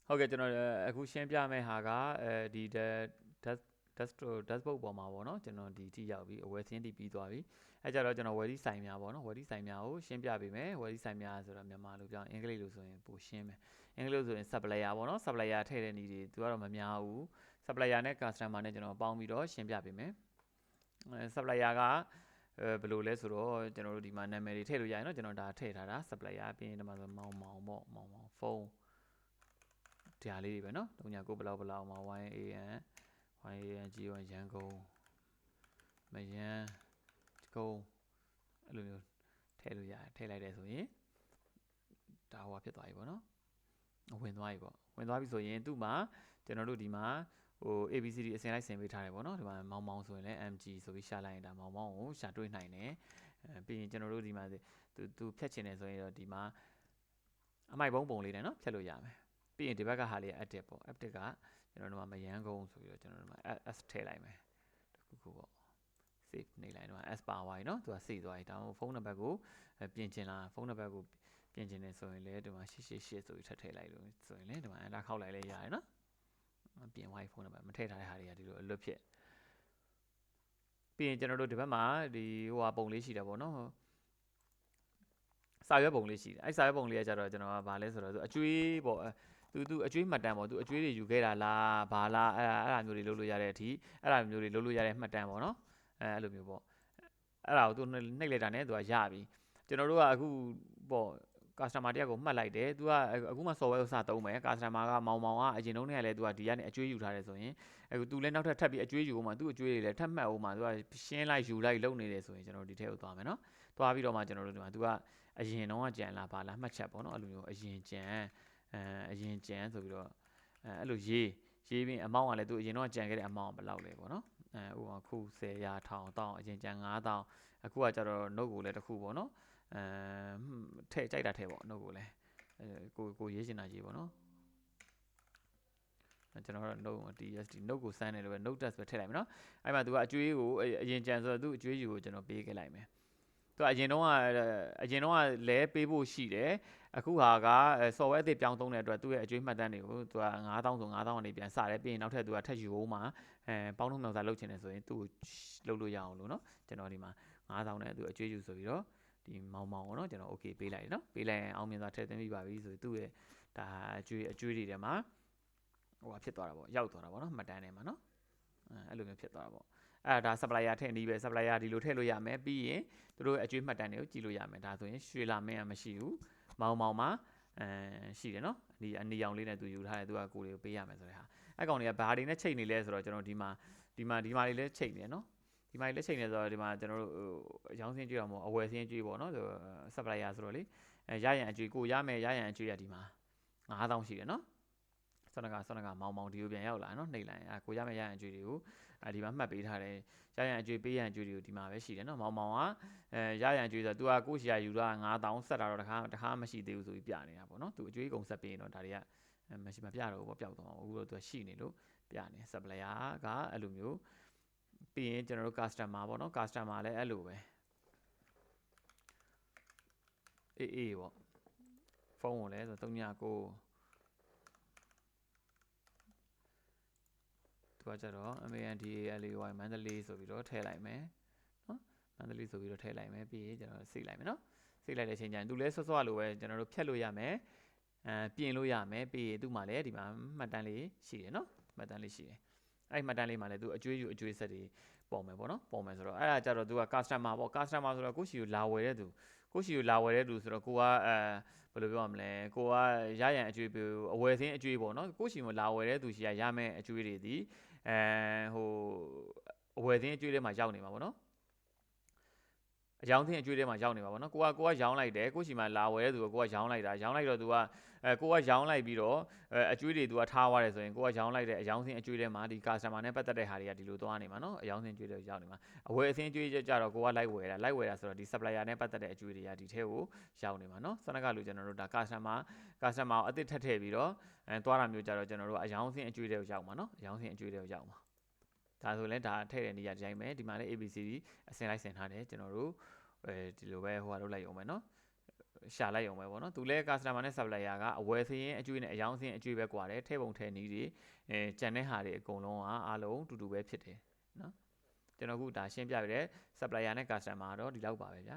ဟုတ်ကဲ့ကျွန်တော်အခုရှင်းပြမယ့်ဟာကဒီ dashboard ပေါ်မှာပေါ့နော်ကျွန်တော်ဒီထိရောက်ပြီအဝယ်စင်းတိပြီးသွားပြီအဲကြတော့ကျွန်တော်ဝယ်ဒီဆိုင်များပေါ့နော်ဝယ်ဒီဆိုင်များကိုရှင်းပြပေးမယ်ဝယ်ဒီဆိုင်များဆိုတော့မြန်မာလိုပြောင်းအင်္ဂလိပ်လိုဆိုရင်ပိုရှင်းမယ်အင်္ဂလိပ်လိုဆိုရင် supplier ပေါ့နော် supplier ထည့်တဲ့နည်းတွေသူကတော့မများဘူး supplier နဲ့ customer နဲ့ကျွန်တော်ပေါင်းပြီးတော့ရှင်းပြပေးမယ်supplier ကဘယ်လိုလဲဆိုတော့ကျွန်တော်တို့ဒီမှာနာမည်တွေထည့်လို့ရရင်တော့ကျွန်တော်ဒါထည့်ထားတာ supplier ပြီးရင်ဒီမှာဆိုမောင်ပေါ့မောင်ဖုန်းတရားလေးတွေပဲเนาะ39ဘလောက်မှာ YAN G1 ရန်ကုန်မယန်းကုန်းအဲ့လိုမျိုးထည့်လို့ရတယ်ထည့်လိုက်တယ်ဆိုရင်ဒါဟိုဖြစ်သွားပြီပေါ့နော်ဝင်သွားပြီပေါ့ဝင်သွားပြီဆိုရင်သူ့မှာကျွန်တော်တို့ဒီမှာဟို ABCD အစင်လိုက်ဆင်ပေးထားတယ်ပေါ့နော်ဒီမှာမောင်ဆိုရင်လည်း MG ဆိုပြီးရှာလိုက်ရင်ဒါမောင်ကိုရှာတွေ့နိုင်တယ်ပြီးရင်ကျွန်တော်တို့ဒီမှာသူဖြတ်ချင်တယ်ဆိုရင်တော့ဒီမှာအမိုက်ပုံလေးနဲ့เนาะဖြတ်လို့ရမယ်ပြီးရင်ဒီဘက်ကဟာလေး active ပေါ့ active ကကျွန်တော်တို့မှာမယန်းကုန်းဆိုပြီးတော့ကျွန်တော်တို့မှာ S ထည့်လိုက်မယ်တခုပေါ့ save နေလိုက်တော့ S ပါသွားပြီเนาะသူက save သွားပြီဒါမှမဟုတ်ဖုန်းနံပါတ်ကိုပြင်ချင်လားဖုန်းနံပါတ်ကိုပြင်ချင်တယ်ဆိုရင်လည်းဒီမှာ888ဆိုပြီးထပ်ထည့်လိုက်လို့ဆိုရင်လည်းဒီမှာ enter ခောက်လိုက်လဲရတယ်เนาะပြင်သွားပြီဖုန်းနံပါတ်မထည့်ထားတဲ့ဟာတွေကဒီလိုအလွတ်ဖြစ်ပြီးရင်ကျွန်တော်တို့ဒီဘက်မှာဒီဟိုဟာပုံလေးရှိတာပေါ့เนาะစာရွက်ပုံလေးရှိတယ်အဲ့စာရွက်ပုံလေးကကြတော့ကျွန်တော်ကဗာလဲဆိုတော့သူအကျွေးပေါ့သူအကျွေးမှတ်တမ်းပေါ့သူအကျွေးတွေယူခဲ့တာလားဘာလားအဲ့ဒါမျိုးတွေလုပ်လို့ရတဲ့အထိအဲ့ဒါမျိုးတွေလုပ်လို့ရတဲ့မှတ်တမ်းပေါ့နော်အဲ့လိုမျိုးပေါ့အဲ့ဒါကိုသူနှိပ်လိုက်တာနဲ့သူကရပြီကျွန်တော်တို့ကအခုပေါ့ customer တယောက်ကိုမှတ်လိုက်တယ်သူကအခုမှ software ကိုစသုံးမယ် customer ကမောင်ကအရင်တုန်းကလည်းသူကဒီကနေအကျွေးယူထားတယ်ဆိုရင်အခုသူလည်းနောက်ထပ်ပြီးအကျွေးယူအောင်မှသူ့အကျွေးတွေလည်းထပ်မှတ်အောင်မှသူကရှင်းလိုက်ယူလိုက်လုပ်နေတယ်ဆိုရင်ကျွန်တော်ဒီထဲကိုသွားမယ်နော်သွားပြီးတော့မှကျွန်တော်တို့ဒီမှာသူကအရင်တော့ကြံလာပါလားမှတ်ချက်ပေါ့နော်အဲ့လိုမျိုးအရင်ကြံဆိုပြီးတော့အဲ့လိုရေးပြီးအမောင့်ကလည်းသူအရင်တော့ကြံခဲ့တဲ့အမောင့်ဘယ်လောက်လဲပေါ့နော်ဥပမာခု10ရာထောင်တောင်းအရင်ကြံ9000အခုကကျတော့ note ကိုလည်းတစ်ခုပေါ့နော်ထည့်ကြိုက်တာထည့်ပေါ့ note ကိုလည်းကိုရေးချင်တာရေးပေါ့နော်ကျွန်တော်တို့ note TSD note ကိုစမ်းတယ်လို့ပဲ note test ပဲထည့်လိုက်မယ်နော်အဲ့မှာသူကအကျွေးကိုအရင်ကြံဆိုတော့သူအကျွေးယူကိုကျွန်တော်ပေးခဲ့လိုက်မယ်သူအရင်တော့လဲပေးဖို့ရှိတယ်အခုဟာက software အသစ်ပြောင်းသုံးတဲ့အတွက်သူ့ရဲ့အကျွေးမှတ်တမ်းတွေကိုသူက9000ဆို9000ကနေပြန်စတယ်ပြီးရင်နောက်ထပ်သူကထပ်ယူဖို့မှာပေါင်းထုံးမြောက်စားလုပ်ချင်တယ်ဆိုရင်သူ့ကိုလုပ်လို့ရအောင်လို့เนาะကျွန်တော်ဒီမှာ9000နဲ့သူအကျွေးယူဆိုပြီးတော့ဒီမောင်ပေါ့နော်ကျွန်တော် okay ပေးလိုက်တယ်เนาะပေးလိုက်ရင်အောင်မြင်စွာထည့်သွင်းပြီးပါပြီဆိုသူ့ရဲ့ဒါအကျွေးတွေထဲမှာဟိုဖြစ်သွားတာပေါ့ရောက်သွားတာပေါ့နော်မှတ်တမ်းထဲမှာเนาะအဲ့လိုမျိုးဖြစ်သွားတာပေါ့အဲ့ဒါ supplier ထည့်နေပဲ supplier ဒီလိုထည့်လို့ရမယ်ပြီးရင်သူတို့အကျွေးမှတ်တမ်းတွေကိုကြည့်လို့ရမယ်ဒါဆိုရင်ရွှေလာမင်းကမရှိဘူးမောင်မှာရှိတယ်နော်ဒီအနီရောင်လေးနဲ့သူယူထားတယ်သူကကိုယ်တွေကိုပေးရမယ်ဆိုတဲ့ဟာအဲ့ကောင်တွေကဘာတွေနဲ့ချိန်နေလဲဆိုတော့ကျွန်တော်ဒီမှာတွေလည်းချိန်နေတယ်နော်ဒီမှာလည်းချိန်နေဆိုတော့ဒီမှာကျွန်တော်တို့ရောင်းစင်းကြည့်တော့မဟုတ်အဝယ်စင်းကြည့်ပေါ့နော် supplier ဆိုတော့လေရရန်အကျွေးကိုရမယ်ရရန်အကျွေးရဒီမှာ9000ရှိတယ်နော်ဆောနကမောင်ဒီကိုပြန်ရောက်လာနော်နှိပ်လိုက်ကိုရမယ်ရရန်အကျွေးတွေကိုဒီမှာမှတ်ပေးထားတယ်ရရန်အကျွေးပေးရန်အကျွေးတွေကိုဒီမှာပဲရှိတယ်နော်မောင်ကရရန်အကျွေးဆိုတော့ तू ကကိုရှိရယူတာ9000ဆက်တာတော့တခါမရှိသေးဘူးဆိုပြီးပြနေတာပေါ့နော် तू အကျွေးကုန်ဆက်ပေးရင်တော့ဒါတွေကမရှိမပြတော့ဘူးပေါ့ပျောက်သွားမှာအခုတော့ तू ရှိနေလို့ပြနေ supplier ကအဲ့လိုမျိုးပြီးရင်ကျွန်တော်တို့ customer ပေါ့နော် customer လည်းအဲ့လိုပဲအေးပေါ့ဖုန်းကိုလည်းဆို39သူကကြတော့ MANDALAY မန္တလေးဆိုပြီးတော့ထည့်လိုက်မယ်နော်မန္တလေးဆိုပြီးတော့ထည့်လိုက်မယ်ပြီးရင်ကျွန်တော်စိတ်လိုက်မယ်နော်စိတ်လိုက်တဲ့အချိန်ကျရင်သူလဲဆွဆွလိုပဲကျွန်တော်တို့ဖြတ်လို့ရမယ်ပြင်လို့ရမယ်ပြီးရင်သူ့မှာလည်းဒီမှာမှတ်တမ်းလေးရှိတယ်နော်မှတ်တမ်းလေးရှိတယ်အဲ့မှတ်တမ်းလေးမှာလည်းသူအကျွေးယူအကျွေးဆက်တွေပေါ်မယ်ပေါ့နော်ပေါ်မယ်ဆိုတော့အဲ့ဒါကြတော့သူက customer ပေါ့ customer ဆိုတော့ကိုရှိကိုလာဝယ်တဲ့သူဆိုတော့ကိုကဘယ်လိုပြောရမလဲကိုကရရန်အကျွေးပေးအဝယ်စင်းအကျွေးပေါ့နော်ကိုရှိကိုလာဝယ်တဲ့သူရှိရမယ်အကျွေးတွေဒီဟိုအဝယ်စင်းအကျွေးထဲမှာရောက်နေမှာပေါ့နော်အယောင်သင်းအကျွေးထဲမှာရောက်နေပါဘောနော်ကိုကရောင်းလိုက်တယ်ကိုရှိမှလာဝဲသူကိုကရောင်းလိုက်တာရောင်းလိုက်တော့သူကကိုကရောင်းလိုက်ပြီးတော့အကျွေးတွေသူကထားသွားတယ်ဆိုရင်ကိုကရောင်းလိုက်တဲ့အယောင်သင်းအကျွေးထဲမှာဒီ customer နဲ့ပတ်သက်တဲ့ဟာတွေကဒီလိုသွားနေမှာနော်အယောင်သင်းအကျွေးတွေရောက်နေမှာအဝယ်အသင်းအကျွေးကြတော့ကိုကလိုက်ဝယ်တာဆိုတော့ဒီ supplier နဲ့ပတ်သက်တဲ့အကျွေးတွေကဒီထဲကိုရောက်နေမှာနော်စနကလူကျွန်တော်တို့ဒါ customer ကိုအသစ်ထပ်ထည့်ပြီးတော့သွားတာမျိုးကြတော့ကျွန်တော်တို့အယောင်သင်းအကျွေးတွေကိုရောက်မှာနော်အယောင်သင်းအကျွေးတွေကိုရောက်မှာဒါဆိုလည်းဒါထည့်တဲ့နေရာဒီတိုင်းပဲဒီမှာလည်း ABCD အစင်လိုက်ဆင်ထားတယ်ကျွန်တော်တို့ဒီလိုပဲဟိုဟာလုပ်လိုက်အောင်မယ်နော် ရှာလိုက်ရုံပဲပေါ့နော်သူလဲ customer နဲ့ supplier ကအဝယ်စရင်အကျွေးနဲ့အယောင်းစရင်အကျွေးပဲကွာတယ်ထဲပုံထဲနီးတွေကြံတဲ့ဟာတွေအကုန်လုံးကအားလုံးတူတူပဲဖြစ်တယ်နော်ကျွန်တော်အခုဒါရှင်းပြပြတယ် supplier နဲ့ customer တော့ဒီလောက်ပါပဲဗျာ